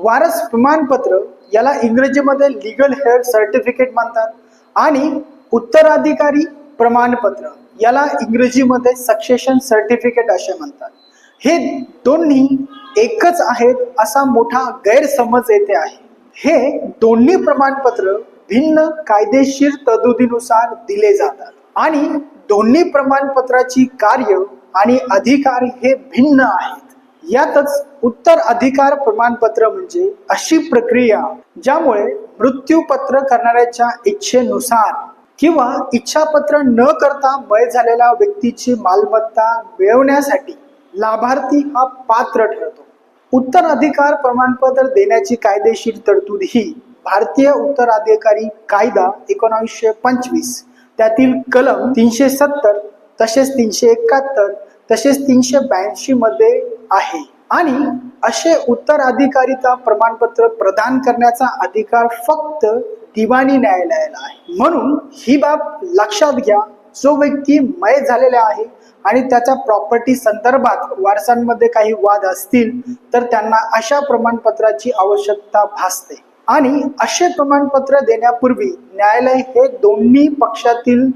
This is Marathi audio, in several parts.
वारस प्रमाणपत्र याला इंग्रजीमध्ये लीगल हेअर सर्टिफिकेट म्हणतात आणि उत्तराधिकारी प्रमाणपत्र याला इंग्रजीमध्ये सक्सेशन सर्टिफिकेट असे म्हणतात। हे दोन्ही एकच आहेत असा मोठा गैरसमज येथे आहे। हे दोन्ही प्रमाणपत्र भिन्न कायदेशीर तरतुदीनुसार दिले जातात आणि दोन्ही प्रमाणपत्राची कार्य आणि अधिकार हे भिन्न आहेत। यातच उत्तराधिकार प्रमाणपत्र म्हणजे अशी प्रक्रिया ज्यामुळे मृत्यूपत्र करणाऱ्याच्या इच्छेनुसार किंवा इच्छापत्र न करता मय झालेल्या व्यक्तीची मालमत्ता मिळवण्यासाठी लाभार्थी हा पात्र ठरतो। उत्तराधिकार प्रमाणपत्र देण्याची कायदेशीर तरतूद ही भारतीय उत्तराधिकारी कायदा 1925 त्यातील कलम 370 तसेच 371 तसेच 382 मध्ये आहे आणि असे उत्तराधिकारिता प्रमाणपत्र प्रदान करण्याचा अधिकार फक्त दिवाणी न्यायालयाला आहे। म्हणून ही बाब लक्षात घ्या, जो व्यक्ती मय झालेला आहे आणि त्याच्या प्रॉपर्टी संदर्भात वारसांमध्ये काही वाद असतील तर त्यांना अशा प्रमाणपत्राची आवश्यकता भासते आणि असे प्रमाणपत्र देण्यापूर्वी न्यायालय हे दोन्ही पक्षातील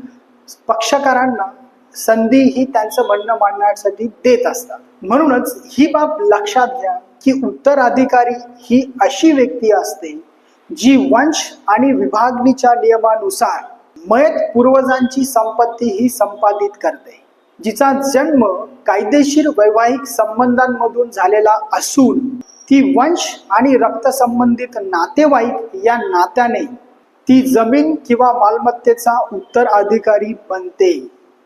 पक्षकारांना संधी ही त्यांचं म्हणणं मांडण्यासाठी देत असतात। म्हणूनच ही बाब लक्षात घ्या की उत्तराधिकारी ही अशी व्यक्ती असते जी वंश आणि विभागणीच्या नियमानुसार मयत पूर्वजांची संपत्ती ही संपादित करते, जिचा जन्म कायदेशीर वैवाहिक संबंधांमधून झालेला असून ती वंश आणि रक्तसंबंधित नातेवाईक या नात्याने ती जमीन किंवा मालमत्तेचा उत्तराधिकारी बनते।